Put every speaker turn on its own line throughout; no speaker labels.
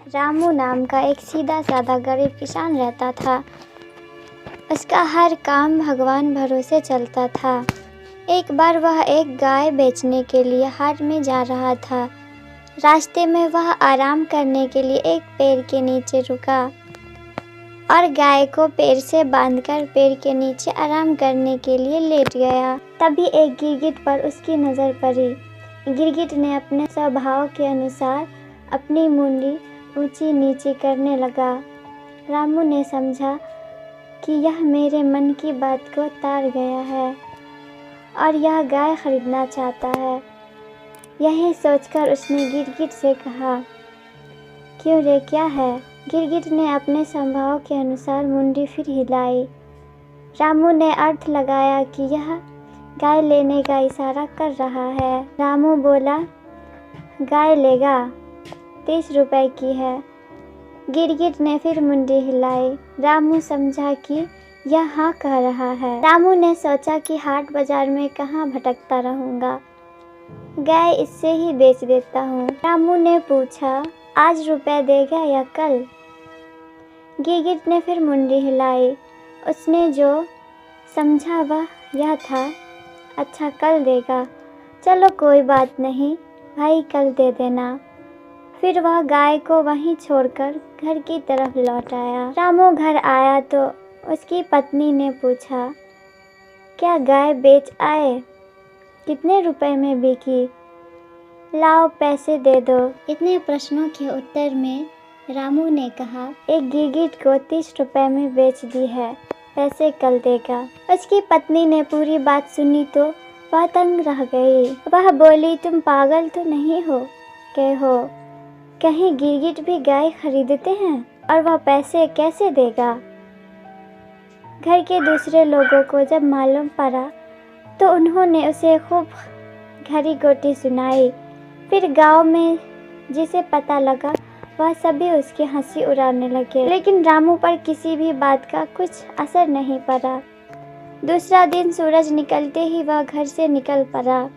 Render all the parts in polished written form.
रामू नाम का एक सीधा साधा गरीब किसान रहता था। उसका हर काम भगवान भरोसे चलता था। एक बार वह एक गाय बेचने के लिए हाट में जा रहा था। रास्ते में वह आराम करने के लिए एक पेड़ के नीचे रुका और गाय को पेड़ से बांधकर पेड़ के नीचे आराम करने के लिए लेट गया। तभी एक गिरगिट पर उसकी नज़र पड़ी। गिरगिट ने अपने स्वभाव के अनुसार अपनी मुंडी ऊंची नीची करने लगा। रामू ने समझा कि यह मेरे मन की बात को ताड़ गया है और यह गाय खरीदना चाहता है। यही सोचकर उसने गिरगिट से कहा, क्यों रे, क्या है? गिरगिट ने अपने स्वभाव के अनुसार मुंडी फिर हिलाई। रामू ने अर्थ लगाया कि यह गाय लेने का इशारा कर रहा है। रामू बोला, गाय लेगा, 30 रुपए की है। गिरगिट ने फिर मुंडी हिलाई। रामू समझा कि यह हाँ कह रहा है। रामू ने सोचा कि हाट बाजार में कहाँ भटकता रहूँगा, गाय इससे ही बेच देता हूँ। रामू ने पूछा, आज रुपए देगा या कल? गिरगिट ने फिर मुंडी हिलाई। उसने जो समझा वह यह था, अच्छा कल देगा, चलो कोई बात नहीं भाई, कल दे देना। फिर वह गाय को वहीं छोड़कर घर की तरफ लौट आया। रामू घर आया तो उसकी पत्नी ने पूछा, क्या गाय बेच आए? कितने रुपए में बिकी? लाओ पैसे दे दो। इतने प्रश्नों के उत्तर में रामू ने कहा, एक गिरगिट को 30 रुपए में बेच दी है, पैसे कल देगा। उसकी पत्नी ने पूरी बात सुनी तो वह तंग रह गई। वह बोली, तुम पागल तो नहीं हो कहीं गिरगिट भी गाय खरीदते हैं और वह पैसे कैसे देगा? घर के दूसरे लोगों को जब मालूम पड़ा तो उन्होंने उसे खूब घड़ी गोटी सुनाई। फिर गांव में जिसे पता लगा वह सभी उसकी हंसी उड़ाने लगे, लेकिन रामू पर किसी भी बात का कुछ असर नहीं पड़ा। दूसरा दिन सूरज निकलते ही वह घर से निकल पड़ा।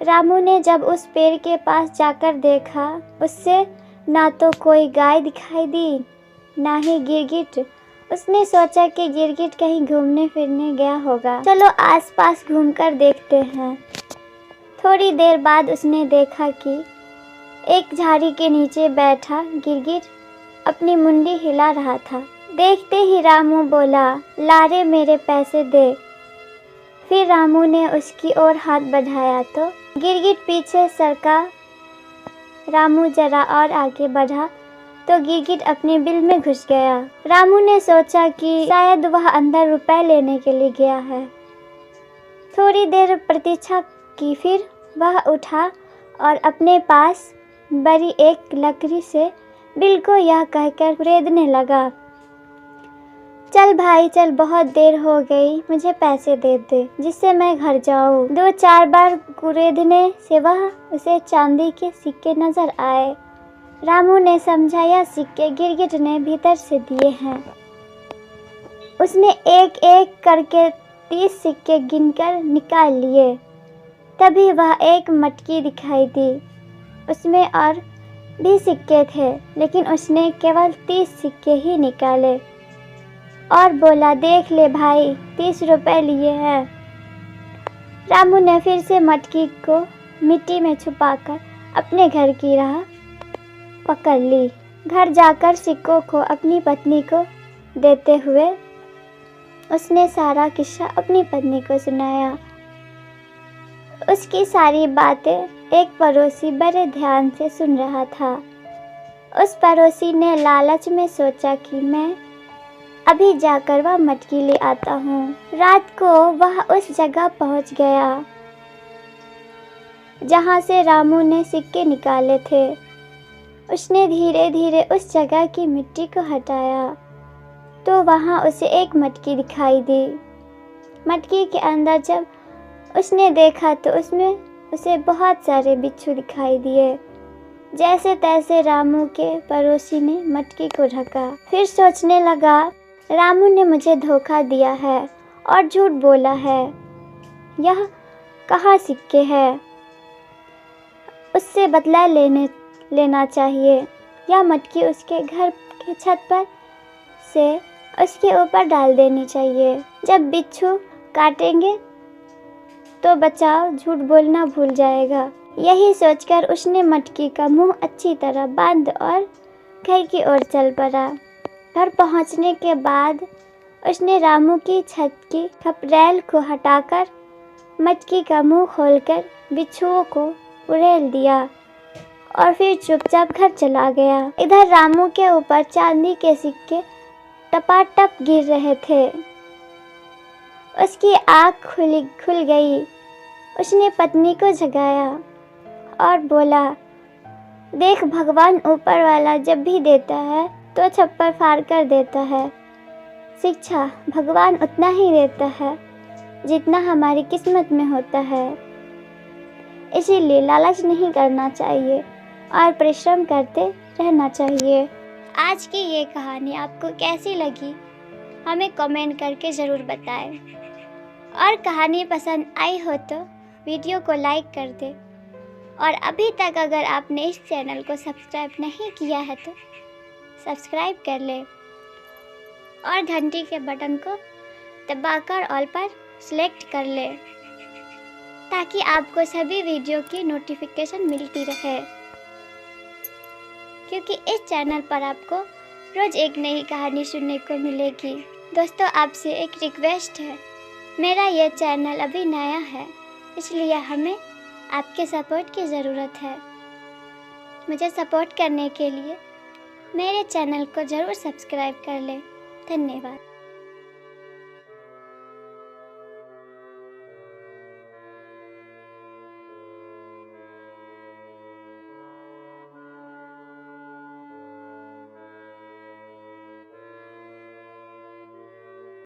रामू ने जब उस पेड़ के पास जाकर देखा, उससे ना तो कोई गाय दिखाई दी, ना ही गिरगिट। उसने सोचा कि गिरगिट कहीं घूमने फिरने गया होगा, चलो आसपास घूमकर देखते हैं। थोड़ी देर बाद उसने देखा कि एक झाड़ी के नीचे बैठा गिरगिट अपनी मुंडी हिला रहा था। देखते ही रामू बोला, लारे मेरे पैसे दे। फिर रामू ने उसकी ओर हाथ बढ़ाया तो गिरगिट पीछे सरका। रामू जरा और आगे बढ़ा तो गिरगिट अपने बिल में घुस गया। रामू ने सोचा कि शायद वह अंदर रुपए लेने के लिए गया है। थोड़ी देर प्रतीक्षा की, फिर वह उठा और अपने पास बड़ी एक लकड़ी से बिल को यह कहकर कुरेदने लगा, चल भाई चल, बहुत देर हो गई, मुझे पैसे दे दे जिससे मैं घर जाऊं। 2-4 बार कुरेदने से वह उसे चांदी के सिक्के नजर आए। रामू ने समझा यह सिक्के गिरगिट ने भीतर से दिए हैं। उसने एक एक करके 30 सिक्के गिनकर निकाल लिए। तभी वह एक मटकी दिखाई दी। उसमें और भी सिक्के थे, लेकिन उसने केवल 30 सिक्के ही निकाले और बोला, देख ले भाई, 30 रुपए लिए हैं। रामू ने फिर से मटकी को मिट्टी में छुपाकर अपने घर की राह पकड़ ली। घर जाकर सिक्कों को अपनी पत्नी को देते हुए उसने सारा किस्सा अपनी पत्नी को सुनाया। उसकी सारी बातें एक पड़ोसी बड़े ध्यान से सुन रहा था। उस पड़ोसी ने लालच में सोचा कि मैं अभी जाकर वह मटकी ले आता हूँ। रात को वह उस जगह पहुँच गया जहाँ से रामू ने सिक्के निकाले थे। उसने धीरे धीरे उस जगह की मिट्टी को हटाया तो वहाँ उसे एक मटकी दिखाई दी। मटकी के अंदर जब उसने देखा तो उसमें उसे बहुत सारे बिच्छू दिखाई दिए। जैसे तैसे रामू के पड़ोसी ने मटकी को ढका। फिर सोचने लगा, रामू ने मुझे धोखा दिया है और झूठ बोला है। यह कहाँ सिक्के हैं? उससे बदला लेना चाहिए। या मटकी उसके घर के छत पर से उसके ऊपर डाल देनी चाहिए। जब बिच्छू काटेंगे तो बचाव झूठ बोलना भूल जाएगा। यही सोचकर उसने मटकी का मुंह अच्छी तरह बांध और घर की ओर चल पड़ा। घर पहुंचने के बाद उसने रामू की छत की खपरेल को हटाकर मटकी का मुंह खोलकर बिच्छुओं को उड़ेल दिया और फिर चुपचाप घर चला गया। इधर रामू के ऊपर चांदी के सिक्के टपाटप गिर रहे थे। उसकी आँख खुल गई। उसने पत्नी को जगाया और बोला, देख, भगवान ऊपर वाला जब भी देता है तो छप्पर फाड़ कर देता है। शिक्षा भगवान उतना ही देता है जितना हमारी किस्मत में होता है। इसीलिए लालच नहीं करना चाहिए और परिश्रम करते रहना चाहिए। आज की ये कहानी आपको कैसी लगी हमें कमेंट करके ज़रूर बताएं। और कहानी पसंद आई हो तो वीडियो को लाइक कर दें। और अभी तक अगर आपने इस चैनल को सब्सक्राइब नहीं किया है तो सब्सक्राइब कर लें और घंटी के बटन को दबाकर ऑल पर सेलेक्ट कर लें ताकि आपको सभी वीडियो की नोटिफिकेशन मिलती रहे, क्योंकि इस चैनल पर आपको रोज़ एक नई कहानी सुनने को मिलेगी। दोस्तों, आपसे एक रिक्वेस्ट है, मेरा ये चैनल अभी नया है इसलिए हमें आपके सपोर्ट की ज़रूरत है। मुझे सपोर्ट करने के लिए मेरे चैनल को ज़रूर सब्सक्राइब कर लें। धन्यवाद।